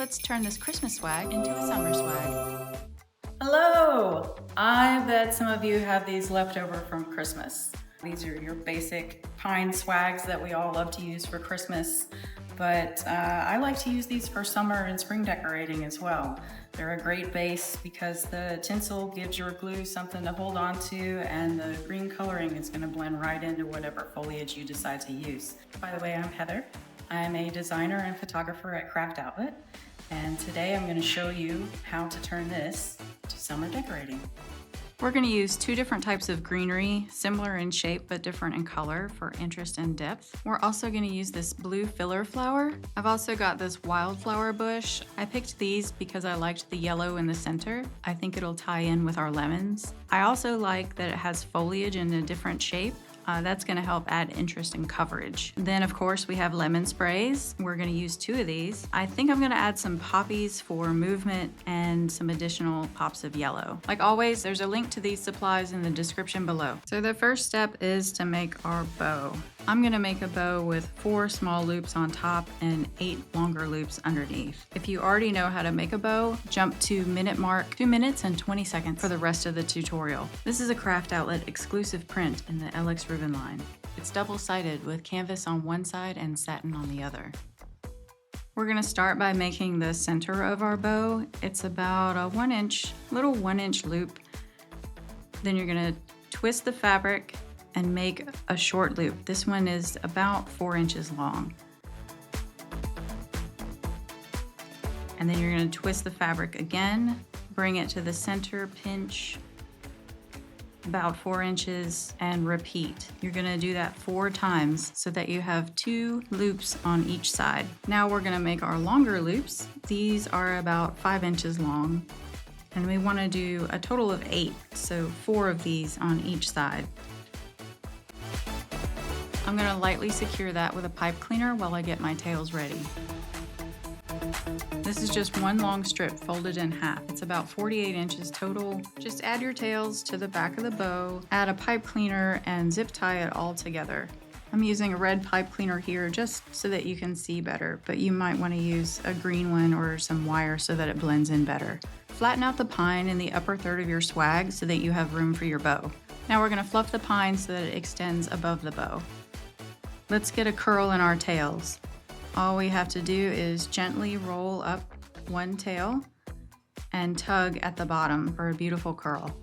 Let's turn this Christmas swag into a summer swag. Hello! I bet some of you have these left over from Christmas. These are your basic pine swags that we all love to use for Christmas, but I like to use these for summer and spring decorating as well. They're a great base because the tinsel gives your glue something to hold on to, and the green coloring is going to blend right into whatever foliage you decide to use. By the way, I'm Heather. I'm a designer and photographer at Craft Outlet, and today I'm going to show you how to turn this to summer decorating. We're going to use two different types of greenery, similar in shape but different in color for interest and depth. We're also going to use this blue filler flower. I've also got this wildflower bush. I picked these because I liked the yellow in the center. I think it'll tie in with our lemons. I also like that it has foliage in a different shape. That's going to help add interest and coverage. Then of course we have lemon sprays. We're going to use two of these. I think I'm going to add some poppies for movement and some additional pops of yellow. Like always, there's a link to these supplies in the description below. So the first step is to make our bow. I'm going to make a bow with 4 small loops on top and 8 longer loops underneath. If you already know how to make a bow, jump to minute mark 2 minutes and 20 seconds for the rest of the tutorial. This is a Craft Outlet exclusive print in the LX ribbon line. It's double-sided with canvas on one side and satin on the other. We're going to start by making the center of our bow. It's about a 1-inch loop. Then you're going to twist the fabric and make a short loop. This one is about 4 inches long. And then you're going to twist the fabric again, bring it to the center, pinch about 4 inches, and repeat. You're going to do that 4 times so that you have 2 loops on each side. Now we're going to make our longer loops. These are about 5 inches long, and we want to do a total of 8, so 4 of these on each side. I'm going to lightly secure that with a pipe cleaner while I get my tails ready. This is just one long strip folded in half. It's about 48 inches total. Just add your tails to the back of the bow, add a pipe cleaner, and zip tie it all together. I'm using a red pipe cleaner here just so that you can see better, but you might want to use a green one or some wire so that it blends in better. Flatten out the pine in the upper third of your swag so that you have room for your bow. Now we're going to fluff the pine so that it extends above the bow. Let's get a curl in our tails. All we have to do is gently roll up one tail and tug at the bottom for a beautiful curl.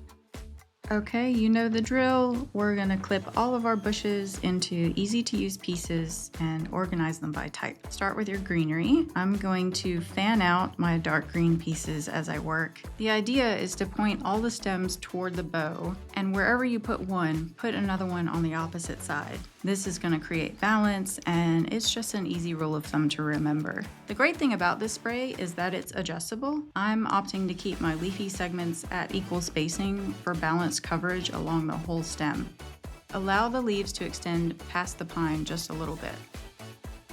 Okay, you know the drill. We're gonna clip all of our bushes into easy to use pieces and organize them by type. Start with your greenery. I'm going to fan out my dark green pieces as I work. The idea is to point all the stems toward the bow, and wherever you put one, put another one on the opposite side. This is going to create balance, and it's just an easy rule of thumb to remember. The great thing about this spray is that it's adjustable. I'm opting to keep my leafy segments at equal spacing for balanced coverage along the whole stem. Allow the leaves to extend past the pine just a little bit.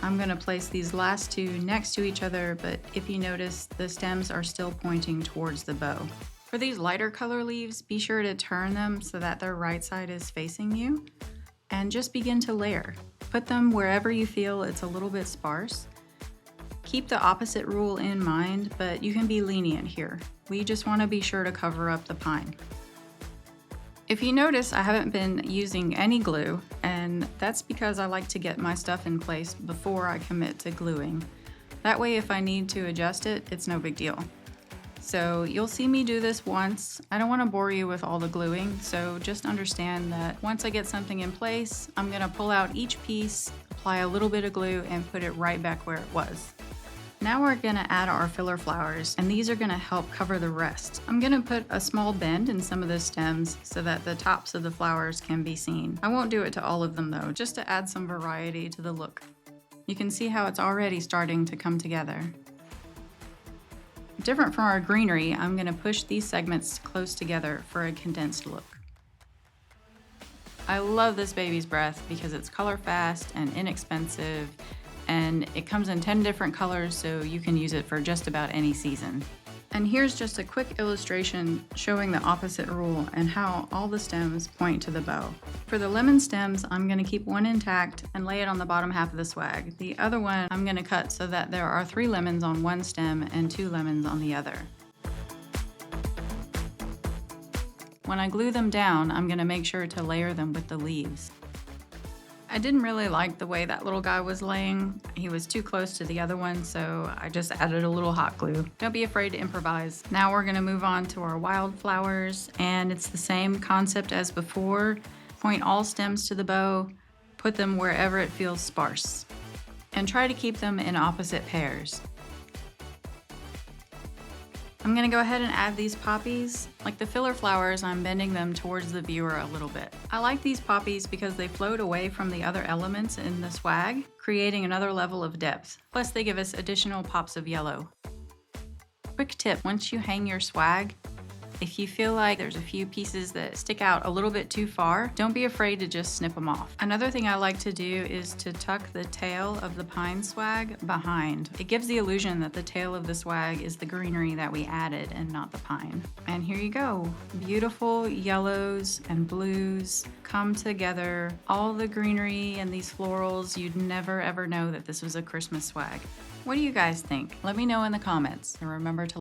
I'm going to place these last two next to each other, but if you notice, the stems are still pointing towards the bow. For these lighter color leaves, be sure to turn them so that their right side is facing you. And just begin to layer. Put them wherever you feel it's a little bit sparse. Keep the opposite rule in mind, but you can be lenient here. We just want to be sure to cover up the pine. If you notice, I haven't been using any glue, and that's because I like to get my stuff in place before I commit to gluing. That way, if I need to adjust it, it's no big deal. So you'll see me do this once. I don't want to bore you with all the gluing, so just understand that once I get something in place, I'm going to pull out each piece, apply a little bit of glue, and put it right back where it was. Now we're going to add our filler flowers, and these are going to help cover the rest. I'm going to put a small bend in some of the stems so that the tops of the flowers can be seen. I won't do it to all of them though, just to add some variety to the look. You can see how it's already starting to come together. Different from our greenery, I'm going to push these segments close together for a condensed look. I love this baby's breath because it's color fast and inexpensive, and it comes in 10 different colors, so you can use it for just about any season. And here's just a quick illustration showing the opposite rule and how all the stems point to the bow. For the lemon stems, I'm going to keep one intact and lay it on the bottom half of the swag. The other one I'm going to cut so that there are 3 lemons on one stem and 2 lemons on the other. When I glue them down, I'm going to make sure to layer them with the leaves. I didn't really like the way that little guy was laying. He was too close to the other one, so I just added a little hot glue. Don't be afraid to improvise. Now we're gonna move on to our wildflowers, and it's the same concept as before. Point all stems to the bow, put them wherever it feels sparse, and try to keep them in opposite pairs. I'm gonna go ahead and add these poppies. Like the filler flowers, I'm bending them towards the viewer a little bit. I like these poppies because they float away from the other elements in the swag, creating another level of depth. Plus they give us additional pops of yellow. Quick tip, once you hang your swag, if you feel like there's a few pieces that stick out a little bit too far, don't be afraid to just snip them off. Another thing I like to do is to tuck the tail of the pine swag behind. It gives the illusion that the tail of the swag is the greenery that we added and not the pine. And here you go. Beautiful yellows and blues come together. All the greenery and these florals, you'd never ever know that this was a Christmas swag. What do you guys think? Let me know in the comments, and remember to